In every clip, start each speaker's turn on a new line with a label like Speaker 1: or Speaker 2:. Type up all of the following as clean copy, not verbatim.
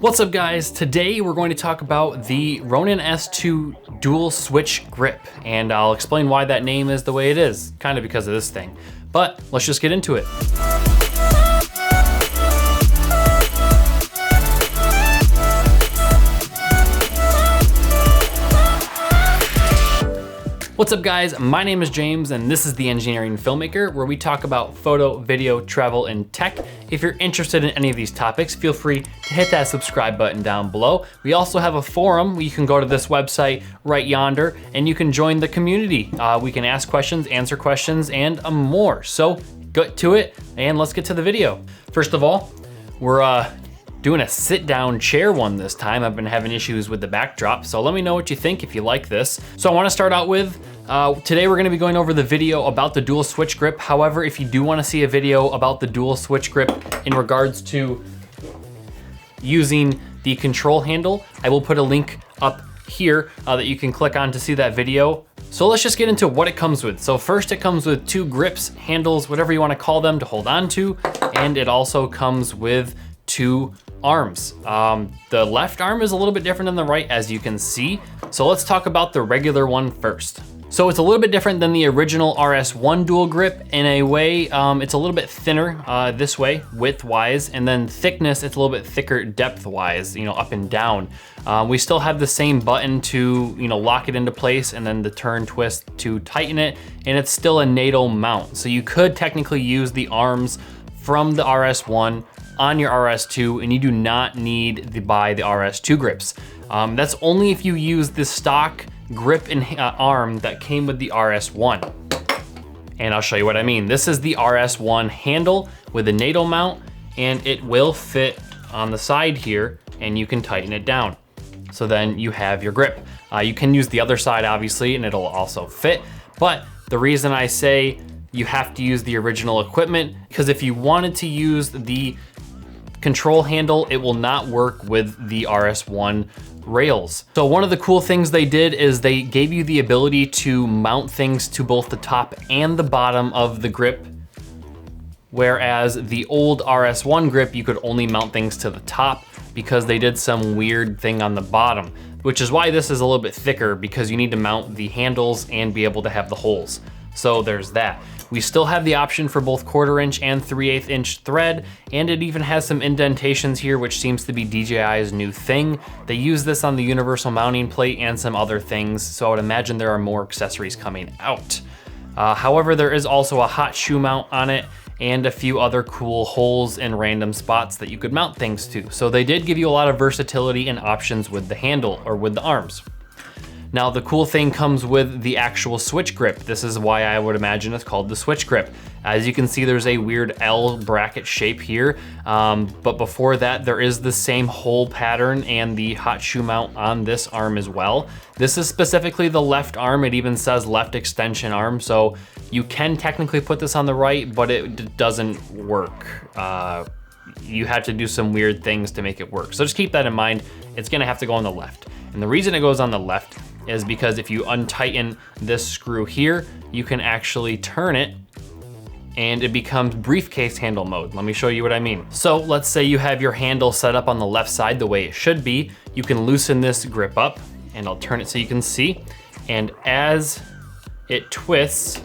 Speaker 1: What's up guys? Today we're going to talk about the Ronin S2 dual switch grip, and I'll explain why that name is the way it is, kind of because of this thing. But let's just get into it. What's up guys, my name is James and this is The Engineering Filmmaker, where we talk about photo, video, travel, and tech. If you're interested in any of these topics, feel free to hit that subscribe button down below. We also have a forum where you can go to this website right yonder and you can join the community. We can ask questions, answer questions, and more. So get to it and let's get to the video. First of all, we're doing a sit down chair one this time. I've been having issues with the backdrop, so let me know what you think if you like this. So I wanna start out with, today we're gonna be going over the video about the dual switch grip. However, if you do wanna see a video about the dual switch grip in regards to using the control handle, I will put a link up here that you can click on to see that video. So let's just get into what it comes with. So first it comes with two grips, handles, whatever you wanna call them, to hold on to, and it also comes with two arms. The left arm is a little bit different than the right, as you can see. So let's talk about the regular one first. So it's a little bit different than the original RS1 dual grip in a way. It's a little bit thinner this way, width-wise, and then thickness, it's a little bit thicker depth-wise, up and down. We still have the same button to, lock it into place, and then the turn twist to tighten it, and it's still a NATO mount. So you could technically use the arms from the RS1 on your RS2, and you do not need to buy the RS2 grips. That's only if you use the stock grip and arm that came with the RS1. And I'll show you what I mean. This is the RS1 handle with a NATO mount, and it will fit on the side here, and you can tighten it down. So then you have your grip. You can use the other side, obviously, and it'll also fit. But the reason I say you have to use the original equipment, because if you wanted to use the control handle, it will not work with the RS1 rails. So one of the cool things they did is they gave you the ability to mount things to both the top and the bottom of the grip, whereas the old RS1 grip, you could only mount things to the top because they did some weird thing on the bottom, which is why this is a little bit thicker, because you need to mount the handles and be able to have the holes. So there's that. We still have the option for both 1/4 inch and 3/8 inch thread, and it even has some indentations here, which seems to be DJI's new thing. They use this on the universal mounting plate and some other things, so I would imagine there are more accessories coming out. However, there is also a hot shoe mount on it and a few other cool holes in random spots that you could mount things to. So they did give you a lot of versatility and options with the handle, or with the arms. Now the cool thing comes with the actual switch grip. This is why I would imagine it's called the switch grip. As you can see, there's a weird L bracket shape here, but before that there is the same hole pattern and the hot shoe mount on this arm as well. This is specifically the left arm. It even says left extension arm, so you can technically put this on the right, but it doesn't work. You have to do some weird things to make it work. So just keep that in mind. It's gonna have to go on the left. And the reason it goes on the left is because if you untighten this screw here, you can actually turn it and it becomes briefcase handle mode. Let me show you what I mean. So let's say you have your handle set up on the left side the way it should be. You can loosen this grip up, and I'll turn it so you can see. And as it twists,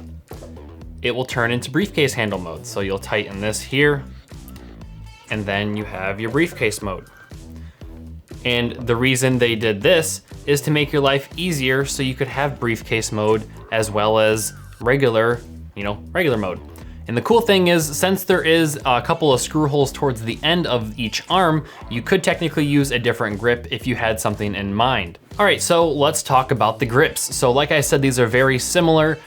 Speaker 1: it will turn into briefcase handle mode. So you'll tighten this here, and then you have your briefcase mode. And the reason they did this is to make your life easier, so you could have briefcase mode as well as regular mode. And the cool thing is, since there is a couple of screw holes towards the end of each arm, you could technically use a different grip if you had something in mind. All right, so let's talk about the grips. So like I said, these are very similar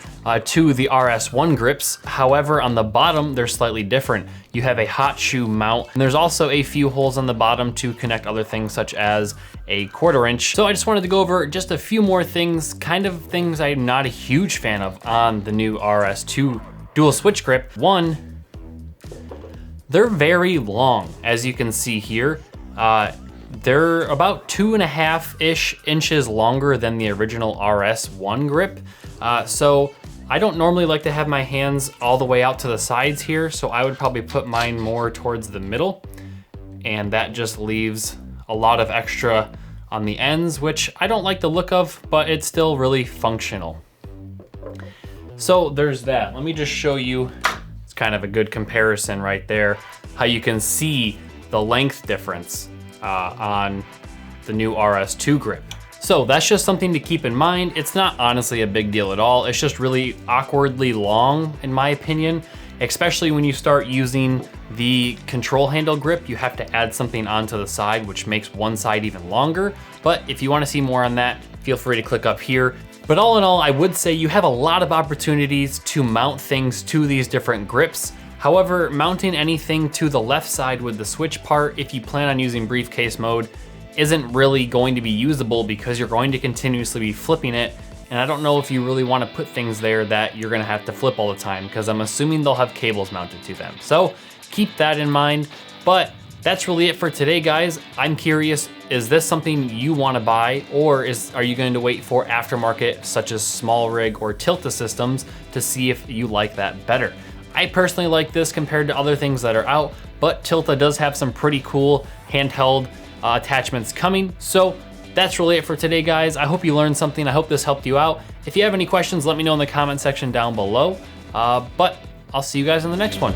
Speaker 1: to the RS1 grips. However, on the bottom, they're slightly different. You have a hot shoe mount, and there's also a few holes on the bottom to connect other things, such as a 1/4 inch. So I just wanted to go over just a few more things, kind of things I'm not a huge fan of on the new RS2 dual switch grip. One, they're very long, as you can see here. They're about 2.5-ish inches longer than the original RS1 grip. So I don't normally like to have my hands all the way out to the sides here, so I would probably put mine more towards the middle, and that just leaves a lot of extra on the ends, which I don't like the look of, but it's still really functional. So there's that. Let me just show you, it's kind of a good comparison right there, how you can see the length difference on the new RS2 grip. So that's just something to keep in mind. It's not honestly a big deal at all. It's just really awkwardly long in my opinion, especially when you start using the control handle grip. You have to add something onto the side, which makes one side even longer. But if you want to see more on that, feel free to click up here. But all in all, I would say you have a lot of opportunities to mount things to these different grips. However, mounting anything to the left side with the switch part, if you plan on using briefcase mode, isn't really going to be usable because you're going to continuously be flipping it. And I don't know if you really want to put things there that you're gonna have to flip all the time, because I'm assuming they'll have cables mounted to them. So keep that in mind. But that's really it for today, guys. I'm curious, is this something you want to buy, or are you going to wait for aftermarket such as Small Rig or Tilta systems to see if you like that better? I personally like this compared to other things that are out, but Tilta does have some pretty cool handheld attachments coming. So that's really it for today, guys. I hope you learned something. I hope this helped you out. If you have any questions, let me know in the comment section down below. But I'll see you guys in the next one.